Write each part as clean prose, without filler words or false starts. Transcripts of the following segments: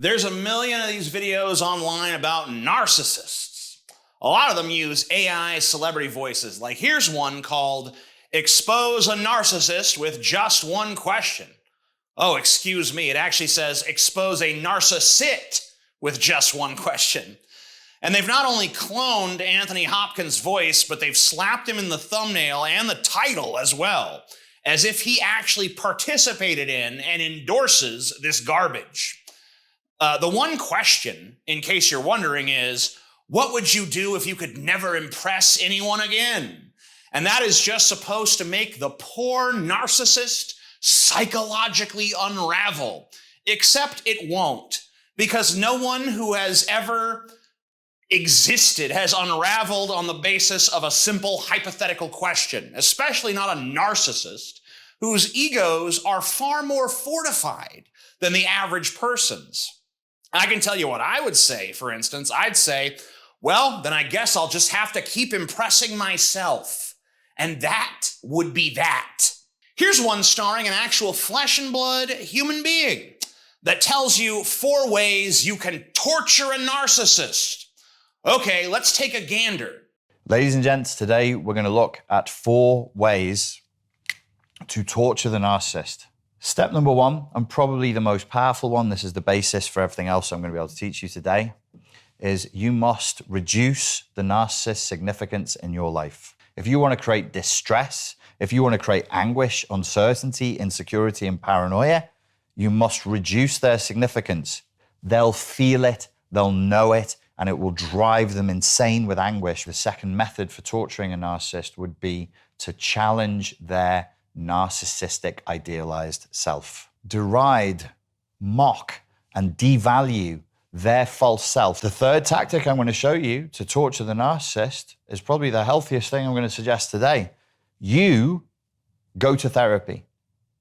There's a million of these videos online about narcissists. A lot of them use AI celebrity voices. Like here's one called Expose a Narcissist with Just One Question. Oh, excuse me, it actually says expose a narcissist with just one question. And they've not only cloned Anthony Hopkins' voice, but they've slapped him in the thumbnail and the title as well, as if he actually participated in and endorses this garbage. The one question, in case you're wondering, is, what would you do if you could never impress anyone again? And that is just supposed to make the poor narcissist psychologically unravel, except it won't, because no one who has ever existed has unraveled on the basis of a simple hypothetical question, especially not a narcissist whose egos are far more fortified than the average person's. I can tell you what I would say, for instance. I'd say, well, then I guess I'll just have to keep impressing myself. And that would be that. Here's one starring an actual flesh and blood human being that tells you 4 ways you can torture a narcissist. Okay, let's take a gander. Ladies and gents, today we're going to look at 4 ways to torture the narcissist. Step number 1, and probably the most powerful one, this is the basis for everything else I'm going to be able to teach you today, is you must reduce the narcissist's significance in your life. If you want to create distress, if you want to create anguish, uncertainty, insecurity, and paranoia, you must reduce their significance. They'll feel it, they'll know it, and it will drive them insane with anguish. The second method for torturing a narcissist would be to challenge their narcissistic idealized self. Deride, mock, and devalue their false self. The third tactic I'm going to show you to torture the narcissist is probably the healthiest thing I'm going to suggest today. You go to therapy.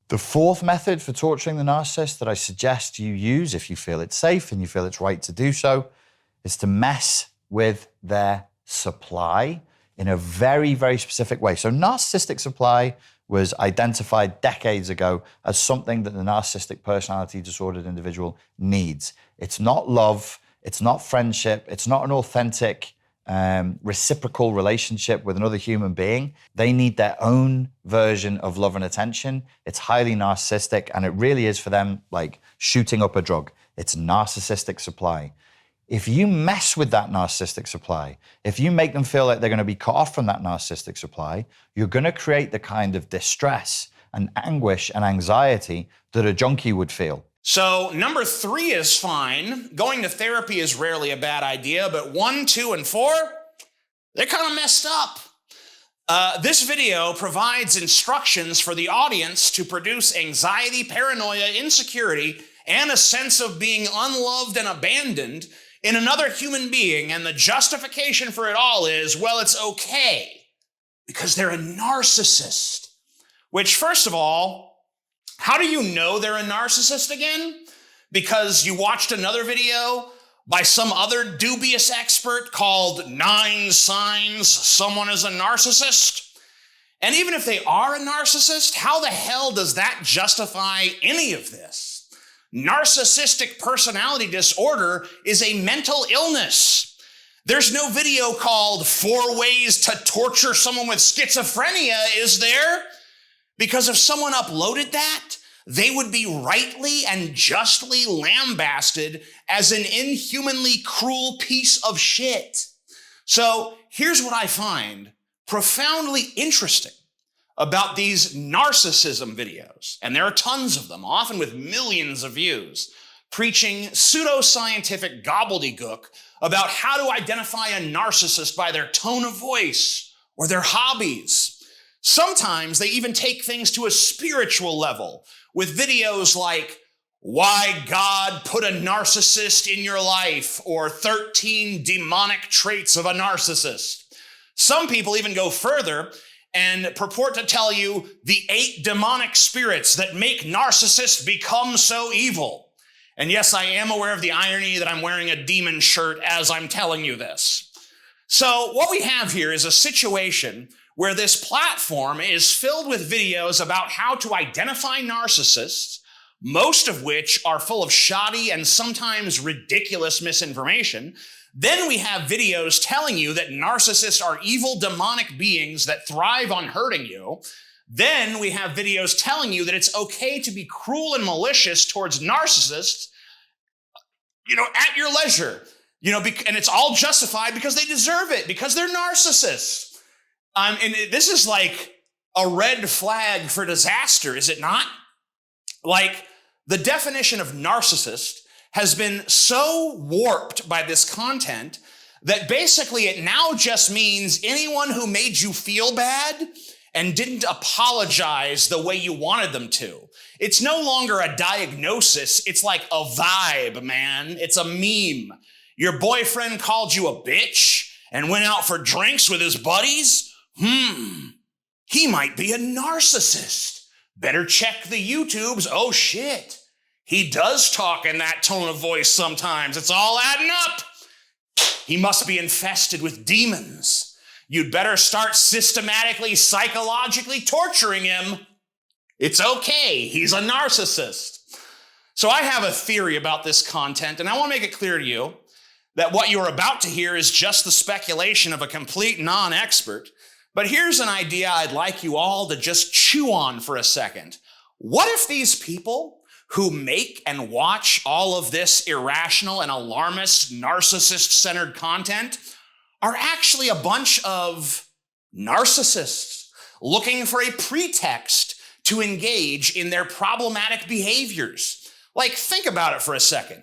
The fourth method for torturing the narcissist that I suggest you use if you feel it's safe and you feel it's right to do so is to mess with their supply in a very, very specific way. So narcissistic supply was identified decades ago as something that the narcissistic personality disordered individual needs. It's not love, it's not friendship, it's not an authentic reciprocal relationship with another human being. They need their own version of love and attention. It's highly narcissistic, and it really is for them like shooting up a drug. It's narcissistic supply. If you mess with that narcissistic supply, if you make them feel like they're going to be cut off from that narcissistic supply, you're going to create the kind of distress and anguish and anxiety that a junkie would feel. So number 3 is fine. Going to therapy is rarely a bad idea, but 1, 2, and 4, they're kind of messed up. This video provides instructions for the audience to produce anxiety, paranoia, insecurity, and a sense of being unloved and abandoned in another human being, and the justification for it all is, well, it's okay, because they're a narcissist. Which, first of all, how do you know they're a narcissist again? Because you watched another video by some other dubious expert called 9 Signs Someone is a Narcissist? And even if they are a narcissist, how the hell does that justify any of this? Narcissistic personality disorder is a mental illness. There's no video called 4 Ways to Torture Someone with Schizophrenia, is there? Because if someone uploaded that, they would be rightly and justly lambasted as an inhumanly cruel piece of shit. So here's what I find profoundly interesting about these narcissism videos, and there are tons of them, often with millions of views, preaching pseudoscientific gobbledygook about how to identify a narcissist by their tone of voice or their hobbies. Sometimes they even take things to a spiritual level with videos like Why God Put a Narcissist in Your Life or 13 Demonic Traits of a Narcissist. Some people even go further and purport to tell you the 8 demonic spirits that make narcissists become so evil. And yes, I am aware of the irony that I'm wearing a demon shirt as I'm telling you this. So what we have here is a situation where this platform is filled with videos about how to identify narcissists, most of which are full of shoddy and sometimes ridiculous misinformation. Then we have videos telling you that narcissists are evil demonic beings that thrive on hurting you. Then we have videos telling you that it's okay to be cruel and malicious towards narcissists, at your leisure, and it's all justified because they deserve it, because they're narcissists. And this is like a red flag for disaster, is it not? Like, the definition of narcissist has been so warped by this content that basically it now just means anyone who made you feel bad and didn't apologize the way you wanted them to. It's no longer a diagnosis. It's like a vibe, man. It's a meme. Your boyfriend called you a bitch and went out for drinks with his buddies? He might be a narcissist. Better check the YouTubes. Oh shit. He does talk in that tone of voice sometimes. It's all adding up. He must be infested with demons. You'd better start systematically, psychologically torturing him. It's okay. He's a narcissist. So I have a theory about this content, and I want to make it clear to you that what you're about to hear is just the speculation of a complete non-expert. But here's an idea I'd like you all to just chew on for a second. What if these people who make and watch all of this irrational and alarmist, narcissist-centered content are actually a bunch of narcissists looking for a pretext to engage in their problematic behaviors? Like, think about it for a second.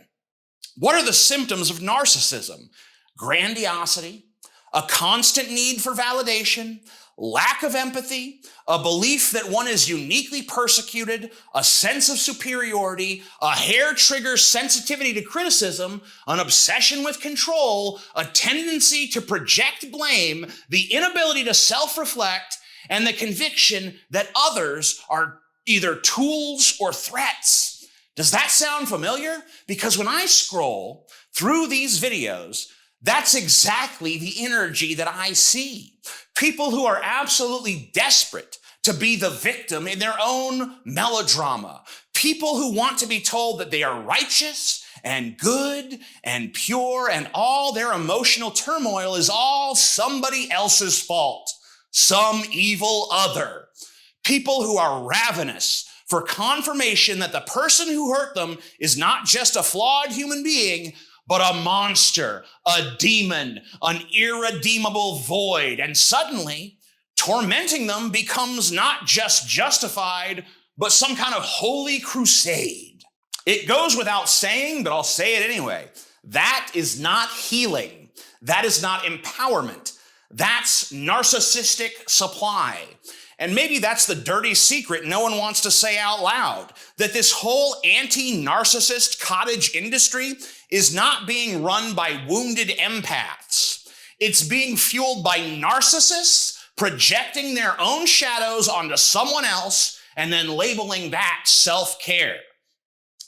What are the symptoms of narcissism? Grandiosity, a constant need for validation, lack of empathy, a belief that one is uniquely persecuted, a sense of superiority, a hair-trigger sensitivity to criticism, an obsession with control, a tendency to project blame, the inability to self-reflect, and the conviction that others are either tools or threats. Does that sound familiar? Because when I scroll through these videos, that's exactly the energy that I see. People who are absolutely desperate to be the victim in their own melodrama. People who want to be told that they are righteous and good and pure, and all their emotional turmoil is all somebody else's fault. Some evil other. People who are ravenous for confirmation that the person who hurt them is not just a flawed human being, but a monster, a demon, an irredeemable void. And suddenly, tormenting them becomes not just justified, but some kind of holy crusade. It goes without saying, but I'll say it anyway. That is not healing. That is not empowerment. That's narcissistic supply. And maybe that's the dirty secret no one wants to say out loud, that this whole anti-narcissist cottage industry is not being run by wounded empaths. It's being fueled by narcissists projecting their own shadows onto someone else and then labeling that self-care.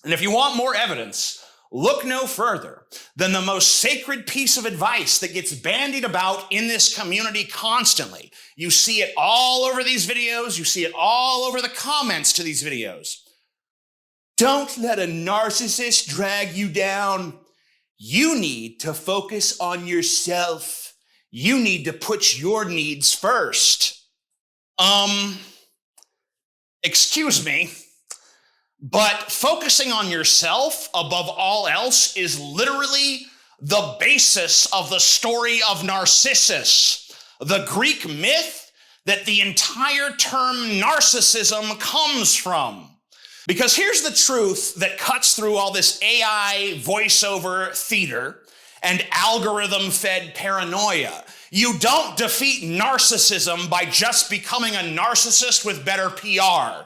And if you want more evidence, look no further than the most sacred piece of advice that gets bandied about in this community constantly. You see it all over these videos. You see it all over the comments to these videos. Don't let a narcissist drag you down. You need to focus on yourself. You need to put your needs first. Excuse me. But focusing on yourself above all else is literally the basis of the story of Narcissus, the Greek myth that the entire term narcissism comes from. Because here's the truth that cuts through all this AI voiceover theater and algorithm-fed paranoia. You don't defeat narcissism by just becoming a narcissist with better PR.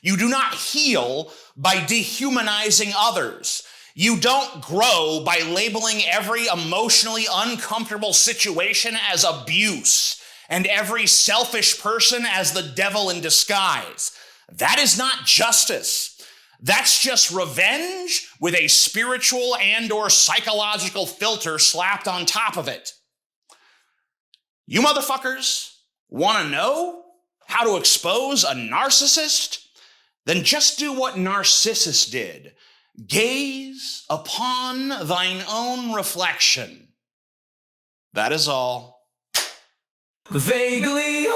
You do not heal by dehumanizing others. You don't grow by labeling every emotionally uncomfortable situation as abuse and every selfish person as the devil in disguise. That is not justice. That's just revenge with a spiritual and/or psychological filter slapped on top of it. You motherfuckers want to know how to expose a narcissist? then just do what Narcissus did. Gaze upon thine own reflection. That is all. Vaguely